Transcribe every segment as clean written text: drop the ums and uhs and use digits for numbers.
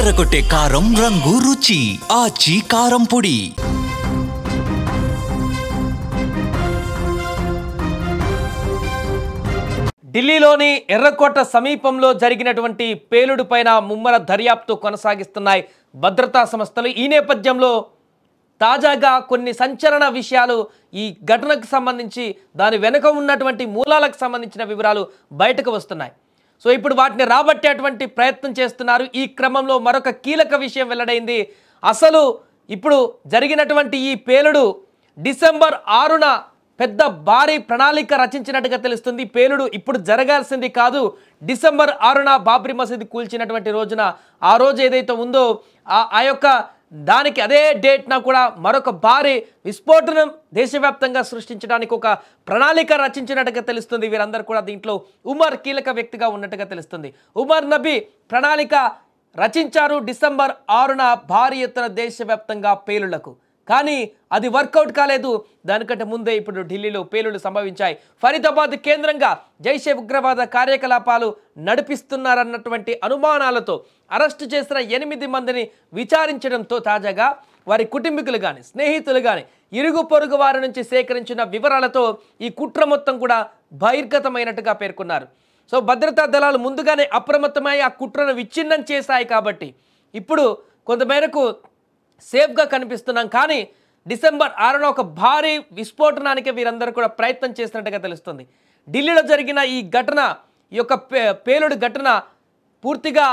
అదరగొట్టే కారం రంగు రుచి ఆచి కారం పొడి. ఢిల్లీలోని ఎర్రకోట సమీపంలో జరిగినటువంటి పేలుడుపైన ముమ్మర దర్యాప్తు కొనసాగిస్తున్నాయి భద్రతా సంస్థలు. ఈ నేపథ్యంలో తాజాగా కొన్ని సంచలన విషయాలు ఈ ఘటనకు సంబంధించి దాని వెనుక ఉన్నటువంటి మూలాలకు సంబంధించిన వివరాలు బయటకు వస్తున్నాయి. సో ఇప్పుడు వాటిని రాబట్టేటువంటి ప్రయత్నం చేస్తున్నారు. ఈ క్రమంలో మరొక కీలక విషయం వెల్లడైంది. అసలు ఇప్పుడు జరిగినటువంటి ఈ పేలుడు డిసెంబర్ 6న పెద్ద భారీ ప్రణాళిక రచించినట్టుగా తెలుస్తుంది. పేలుడు ఇప్పుడు జరగాల్సింది కాదు. డిసెంబర్ 6న బాబ్రీ మసీదు కూల్చినటువంటి రోజున ఆ రోజు ఏదైతే ఉందో ఆ యొక్క దానికి అదే డేట్న కూడా మరొక భారీ విస్ఫోటనం దేశవ్యాప్తంగా సృష్టించడానికి ఒక ప్రణాళిక రచించినట్టుగా తెలుస్తుంది. వీరందరూ కూడా దీంట్లో ఉమర్ కీలక వ్యక్తిగా ఉన్నట్టుగా తెలుస్తుంది. ఉమర్ నబీ ప్రణాళిక రచించారు డిసెంబర్ 6న భారీ ఎత్తున దేశవ్యాప్తంగా పేలుళ్లకు. కానీ అది వర్కౌట్ కాలేదు. దానికంటే ముందే ఇప్పుడు ఢిల్లీలో పేలుళ్లు సంభవించాయి. ఫరీదాబాద్ కేంద్రంగా జైషే ఉగ్రవాద కార్యకలాపాలు నడిపిస్తున్నారన్నటువంటి అనుమానాలతో అరెస్టు చేసిన 8 మందిని విచారించడంతో తాజాగా వారి కుటుంబీకులు కానీ స్నేహితులు కానీ ఇరుగు పొరుగు వారి నుంచి సేకరించిన వివరాలతో ఈ కుట్ర మొత్తం కూడా బహిర్గతమైనట్టుగా పేర్కొన్నారు. సో భద్రతా దళాలు ముందుగానే అప్రమత్తమై ఆ కుట్రను విచ్ఛిన్నం చేశాయి కాబట్టి ఇప్పుడు కొంతమేరకు సేఫ్గా కనిపిస్తున్నాం. కానీ డిసెంబర్ 6న ఒక భారీ విస్ఫోటనానికి వీరందరూ కూడా ప్రయత్నం చేసినట్టుగా తెలుస్తుంది. ఢిల్లీలో జరిగిన ఈ ఘటన, ఈ యొక్క పేలుడు ఘటన పూర్తిగా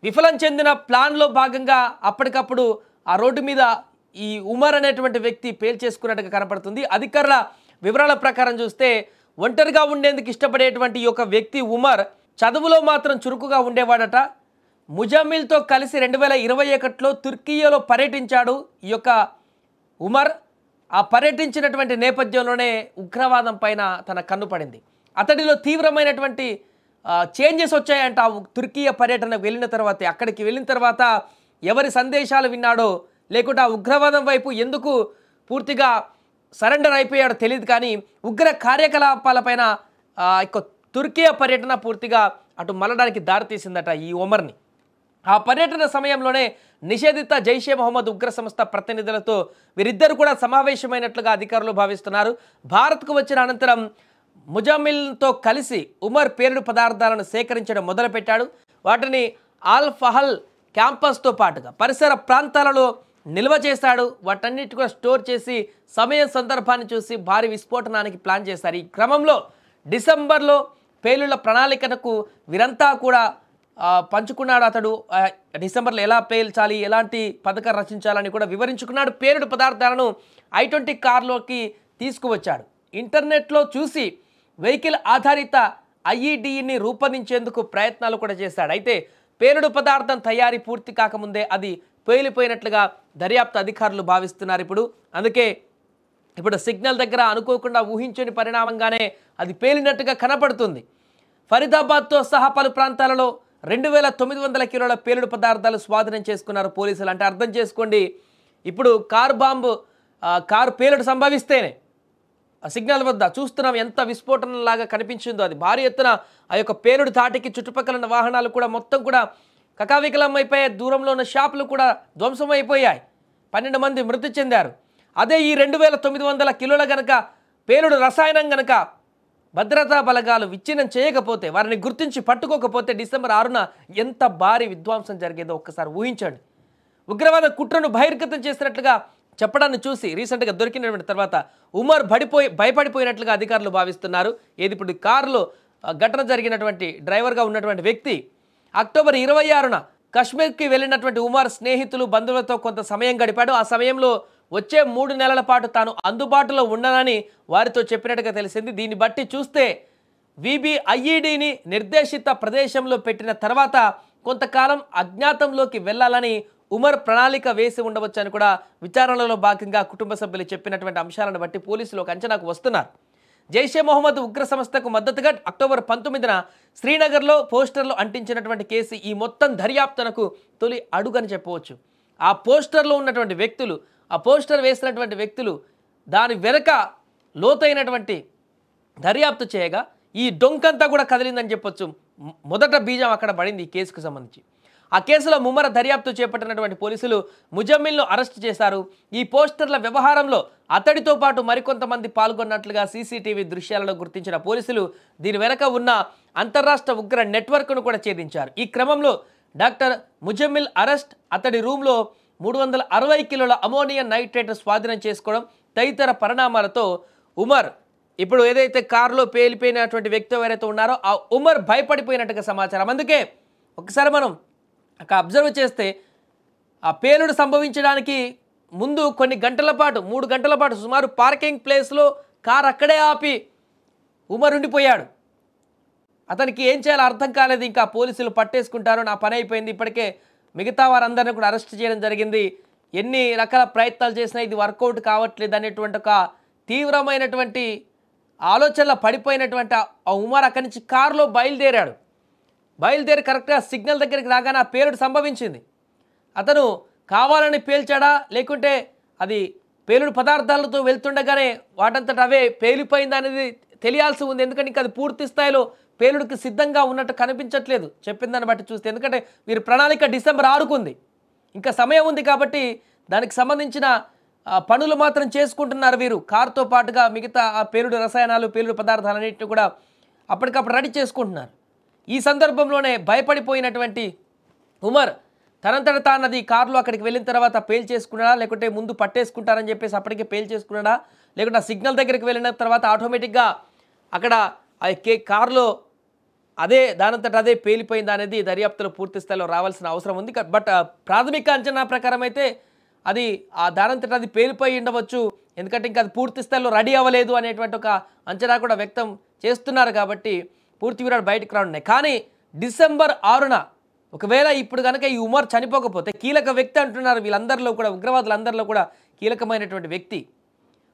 విఫలం చెందిన ప్లాన్లో భాగంగా అప్పటికప్పుడు ఆ రోడ్డు మీద ఈ ఉమర్ అనేటువంటి వ్యక్తి పేల్చేసుకున్నట్టుగా కనపడుతుంది. అధికారుల వివరాల ప్రకారం చూస్తే ఒంటరిగా ఉండేందుకు ఇష్టపడేటువంటి ఈ యొక్క వ్యక్తి ఉమర్ చదువులో మాత్రం చురుకుగా ఉండేవాడట. ముజామిల్తో కలిసి 2021లో తుర్కియాలో పర్యటించాడు ఈ యొక్క ఉమర్. ఆ పర్యటించినటువంటి నేపథ్యంలోనే ఉగ్రవాదం పైన తన కన్ను పడింది. అతడిలో తీవ్రమైనటువంటి చేంజెస్ వచ్చాయంట ఆ తుర్కియా పర్యటనకు వెళ్ళిన తర్వాత. అక్కడికి వెళ్ళిన తర్వాత ఎవరి సందేశాలు విన్నాడో లేకుంటే ఆ ఉగ్రవాదం వైపు ఎందుకు పూర్తిగా సరెండర్ అయిపోయాడో తెలియదు. కానీ ఉగ్ర కార్యకలాపాలపైన తుర్కియా పర్యటన పూర్తిగా అటు మళ్ళడానికి దారితీసిందట ఈ ఉమర్ని. ఆ పర్యటన సమయంలోనే నిషేధిత జైషే మొహమ్మద్ ఉగ్ర సంస్థ ప్రతినిధులతో వీరిద్దరు కూడా సమావేశమైనట్లుగా అధికారులు భావిస్తున్నారు. భారత్కు వచ్చిన అనంతరం ముజామిల్తో కలిసి ఉమర్ పేలుడు పదార్థాలను సేకరించడం మొదలుపెట్టాడు. వాటిని ఆల్ ఫహల్ క్యాంపస్తో పాటుగా పరిసర ప్రాంతాలలో నిల్వ చేశాడు. వాటన్నిటి కూడా స్టోర్ చేసి సమయం సందర్భాన్ని చూసి భారీ విస్ఫోటనానికి ప్లాన్ చేశారు. ఈ క్రమంలో డిసెంబర్లో పేలుళ్ల ప్రణాళికకు వీరంతా కూడా పంచుకున్నాడు. అతడు డిసెంబర్లో ఎలా పేల్చాలి, ఎలాంటి పథకం రచించాలని కూడా వివరించుకున్నాడు. పేలుడు పదార్థాలను I-20 కార్లోకి తీసుకువచ్చాడు. ఇంటర్నెట్లో చూసి వెహికల్ ఆధారిత IEDని రూపొందించేందుకు ప్రయత్నాలు కూడా చేశాడు. అయితే పేలుడు పదార్థం తయారీ పూర్తి కాకముందే అది పేలిపోయినట్లుగా దర్యాప్తు అధికారులు భావిస్తున్నారు. అందుకే ఇప్పుడు సిగ్నల్ దగ్గర అనుకోకుండా ఊహించని పరిణామంగానే అది పేలినట్టుగా కనపడుతుంది. ఫరీదాబాద్తో సహా పలు ప్రాంతాలలో 2900 కిలోల పేలుడు పదార్థాలు స్వాధీనం చేసుకున్నారు పోలీసులు. అంటే అర్థం చేసుకోండి, ఇప్పుడు కారు పేలుడు సంభవిస్తేనే సిగ్నల్ వద్ద చూస్తున్నాం ఎంత విస్ఫోటనలాగా కనిపించిందో. అది భారీ ఎత్తున ఆ యొక్క పేలుడు తాటికి చుట్టుపక్కల ఉన్న వాహనాలు కూడా మొత్తం కూడా కకావికలం అయిపోయాయి. దూరంలో ఉన్న షాపులు కూడా ధ్వంసం అయిపోయాయి. 12 మంది మృతి చెందారు. అదే ఈ 2900 కిలోల గనక పేలుడు రసాయనం గనక భద్రతా బలగాలు విచ్ఛిన్నం చేయకపోతే, వారిని గుర్తించి పట్టుకోకపోతే డిసెంబర్ 6న ఎంత భారీ విధ్వంసం జరిగేదో ఒక్కసారి ఊహించండి. ఉగ్రవాద కుట్రను బహిర్గతం చేసినట్లుగా చెప్పడాన్ని చూసి రీసెంట్గా దొరికినటువంటి తర్వాత ఉమర్ భయపడిపోయినట్లుగా అధికారులు భావిస్తున్నారు. ఇప్పుడు కారులో ఘటన జరిగినటువంటి డ్రైవర్గా ఉన్నటువంటి వ్యక్తి అక్టోబర్ 26న కశ్మీర్కి వెళ్ళినటువంటి ఉమర్ స్నేహితులు బంధువులతో కొంత సమయం గడిపాడు. ఆ సమయంలో వచ్చే 3 నెలల పాటు తాను అందుబాటులో ఉండనని వారితో చెప్పినట్టుగా తెలిసింది. దీన్ని బట్టి చూస్తే IEDని నిర్దేశిత ప్రదేశంలో పెట్టిన తర్వాత కొంతకాలం అజ్ఞాతంలోకి వెళ్ళాలని ఉమర్ ప్రణాళిక వేసి ఉండవచ్చని కూడా విచారణలో భాగంగా కుటుంబ సభ్యులు చెప్పినటువంటి అంశాలను బట్టి పోలీసులు ఒక అంచనాకు వస్తున్నారు. జైషే మొహమ్మద్ ఉగ్ర సంస్థకు మద్దతుగా అక్టోబర్ 19న శ్రీనగర్లో పోస్టర్లు అంటించినటువంటి కేసు ఈ మొత్తం దర్యాప్తునకు తొలి అడుగని చెప్పవచ్చు. ఆ పోస్టర్లో ఉన్నటువంటి వ్యక్తులు, ఆ పోస్టర్ వేసినటువంటి వ్యక్తులు దాని వెనక లోతైనటువంటి దర్యాప్తు చేయగా ఈ డొంకంతా కూడా కదిలిందని చెప్పొచ్చు. మొదట బీజం అక్కడ పడింది ఈ కేసుకు సంబంధించి. ఆ కేసులో ముమ్మర దర్యాప్తు చేపట్టినటువంటి పోలీసులు ముజమ్మిల్ను అరెస్ట్ చేశారు. ఈ పోస్టర్ల వ్యవహారంలో అతడితో పాటు మరికొంతమంది పాల్గొన్నట్లుగా సీసీటీవీ దృశ్యాలలో గుర్తించిన పోలీసులు దీని వెనక ఉన్న అంతర్రాష్ట్ర ఉగ్ర నెట్వర్క్ను కూడా ఛేదించారు. ఈ క్రమంలో డాక్టర్ ముజమ్మిల్ అరెస్ట్, అతడి రూమ్లో 360 కిలోల అమోనియం నైట్రేట్ స్వాధీనం చేసుకోవడం తదితర పరిణామాలతో ఉమర్ ఇప్పుడు ఏదైతే కారులో పేలిపోయినటువంటి వ్యక్తి ఎవరైతే ఉన్నారో ఆ ఉమర్ భయపడిపోయినట్టుగా సమాచారం. అందుకే ఒకసారి మనం అక్కడ అబ్జర్వ్ చేస్తే ఆ పేలుడు సంభవించడానికి ముందు కొన్ని గంటల పాటు 3 గంటల పాటు సుమారు పార్కింగ్ ప్లేస్లో కారు అక్కడే ఆపి ఉమర్ ఉండిపోయాడు. అతనికి ఏం చేయాలో అర్థం కాలేదు. ఇంకా పోలీసులు పట్టేసుకుంటారు, నా పని అయిపోయింది, ఇప్పటికే మిగతా వారందరినీ కూడా అరెస్ట్ చేయడం జరిగింది, ఎన్ని రకాల ప్రయత్నాలు చేసినా ఇది వర్కౌట్ కావట్లేదు అనేటువంటి ఒక తీవ్రమైనటువంటి ఆలోచనలో పడిపోయినటువంటి ఆ ఉమర్ అక్కడి నుంచి కారులో బయలుదేరి కరెక్ట్గా సిగ్నల్ దగ్గరికి రాగానే ఆ పేలుడు సంభవించింది. అతను కావాలని పేల్చాడా లేకుంటే అది పేలుడు పదార్థాలతో వెళ్తుండగానే వాటంతట అవే పేలిపోయిందా అనేది తెలియాల్సి ఉంది. ఎందుకంటే ఇంకా అది పూర్తి స్థాయిలో పేలుడికి సిద్ధంగా ఉన్నట్టు కనిపించట్లేదు చెప్పిన దాన్ని బట్టి చూస్తే. ఎందుకంటే వీరి ప్రణాళిక డిసెంబర్ 6కు ఉంది, ఇంకా సమయం ఉంది కాబట్టి దానికి సంబంధించిన పనులు మాత్రం చేసుకుంటున్నారు వీరు. కారుతో పాటుగా మిగతా ఆ పేలుడు రసాయనాలు, పేలుడు పదార్థాలన్నింటినీ కూడా అప్పటికప్పుడు రెడీ చేసుకుంటున్నారు. ఈ సందర్భంలోనే భయపడిపోయినటువంటి ఉమర్ తనంతట తానది కారులో అక్కడికి వెళ్ళిన తర్వాత పేల్ చేసుకున్నాడా లేకుంటే ముందు పట్టేసుకుంటారని చెప్పేసి అప్పటికే పేల్ చేసుకున్నాడా లేకుంటే ఆ సిగ్నల్ దగ్గరికి వెళ్ళిన తర్వాత ఆటోమేటిక్గా అక్కడ ఆ కారులో దానంతట అదే పేలిపోయిందా అనేది దర్యాప్తులో పూర్తి స్థాయిలో రావాల్సిన అవసరం ఉంది. బట్ ప్రాథమిక అంచనా ప్రకారం అయితే అది దానంతట అది పేలిపోయి ఉండవచ్చు, ఎందుకంటే ఇంకా అది పూర్తి స్థాయిలో రెడీ అవ్వలేదు అనేటువంటి ఒక అంచనా కూడా వ్యక్తం చేస్తున్నారు. కాబట్టి పూర్తి వివరాలు బయటకు రానున్నాయి. కానీ డిసెంబర్ 6న ఒకవేళ ఇప్పుడు కనుక ఈ ఉమర్ చనిపోకపోతే కీలక వ్యక్తి అంటున్నారు వీళ్ళందరిలో కూడా, ఉగ్రవాదులందరిలో కూడా కీలకమైనటువంటి వ్యక్తి,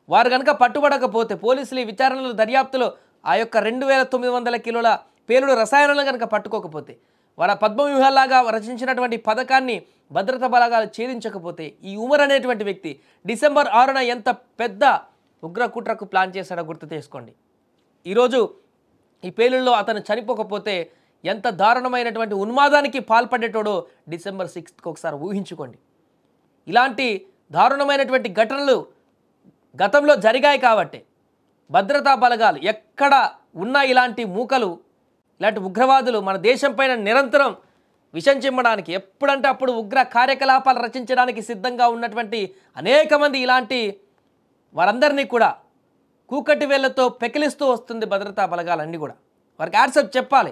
వారు కనుక పట్టుబడకపోతే పోలీసులు ఈ విచారణలో దర్యాప్తులో ఆ యొక్క 2900 కిలోల పేలుడు రసాయనాలను కనుక పట్టుకోకపోతే, వాళ్ళ పద్మవ్యూహాల్లాగా రచించినటువంటి పథకాన్ని భద్రతా బలగాలు ఛేదించకపోతే ఈ ఉమర్ అనేటువంటి వ్యక్తి డిసెంబర్ 6న ఎంత పెద్ద ఉగ్ర కుట్రకు ప్లాన్ చేశాడో గుర్తు చేసుకోండి. ఈరోజు ఈ పేలుల్లో అతను చనిపోకపోతే ఎంత దారుణమైనటువంటి ఉన్మాదానికి పాల్పడేటోడో డిసెంబర్ 6కు ఒకసారి ఊహించుకోండి. ఇలాంటి దారుణమైనటువంటి ఘటనలు గతంలో జరిగాయి కాబట్టి భద్రతా బలగాలు ఎక్కడ ఉన్న ఇలాంటి మూకలు, ఇలాంటి ఉగ్రవాదులు మన దేశం పైన నిరంతరం విషం చిమ్మడానికి, ఎప్పుడంటే అప్పుడు ఉగ్ర కార్యకలాపాలు రచించడానికి సిద్ధంగా ఉన్నటువంటి అనేక మంది ఇలాంటి వారందరినీ కూడా కూకటి వేళ్లతో పెకిలిస్తూ వస్తుంది భద్రతా బలగాలన్నీ కూడా. వారికి యాడ్సప్ చెప్పాలి,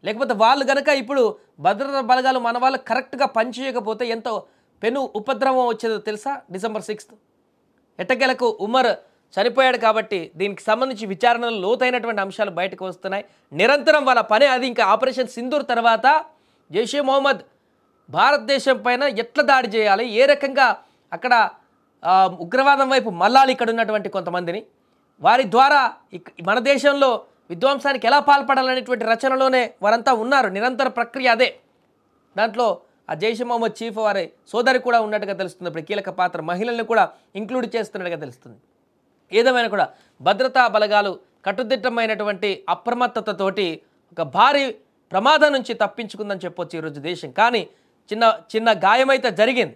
లేకపోతే వాళ్ళు కనుక ఇప్పుడు భద్రతా బలగాలు మన వాళ్ళు కరెక్ట్గా పనిచేయకపోతే ఎంతో పెను ఉపద్రవం వచ్చేదో తెలుసా. డిసెంబర్ 6 ఎట్టకేలకు ఉమర్ చనిపోయాడు కాబట్టి దీనికి సంబంధించి విచారణలో లోతైనటువంటి అంశాలు బయటకు వస్తున్నాయి. నిరంతరం వాళ్ళ పని అది. ఇంకా ఆపరేషన్ సింధూర్ తర్వాత జైషే మొహమ్మద్ భారతదేశం పైన ఎట్లా దాడి చేయాలి, ఏ రకంగా అక్కడ ఉగ్రవాదం వైపు మళ్ళాలి ఇక్కడ ఉన్నటువంటి కొంతమందిని, వారి ద్వారా మన దేశంలో విధ్వంసానికి ఎలా పాల్పడాలనేటువంటి రచనలోనే వారంతా ఉన్నారు. నిరంతర ప్రక్రియ అదే. దాంట్లో ఆ జైషే మొహమ్మద్ చీఫ్ వారి సోదరి కూడా ఉన్నట్టుగా తెలుస్తుంది. ఇప్పుడు కీలక పాత్ర మహిళల్ని కూడా ఇంక్లూడ్ చేస్తున్నట్టుగా తెలుస్తుంది. ఏదేమైనా కూడా భద్రతా బలగాలు కట్టుదిట్టమైనటువంటి అప్రమత్తతతోటి ఒక భారీ ప్రమాదం నుంచి తప్పించుకుందని చెప్పొచ్చు ఈరోజు దేశం. కానీ చిన్న గాయమైతే జరిగింది.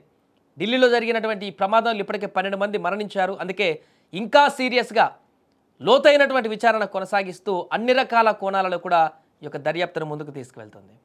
ఢిల్లీలో జరిగినటువంటి ఈ ప్రమాదంలో ఇప్పటికే 12 మంది మరణించారు. అందుకే ఇంకా సీరియస్గా లోతైనటువంటి విచారణ కొనసాగిస్తూ అన్ని రకాల కోణాలలో కూడా ఈ యొక్క దర్యాప్తును ముందుకు తీసుకువెళ్తుంది.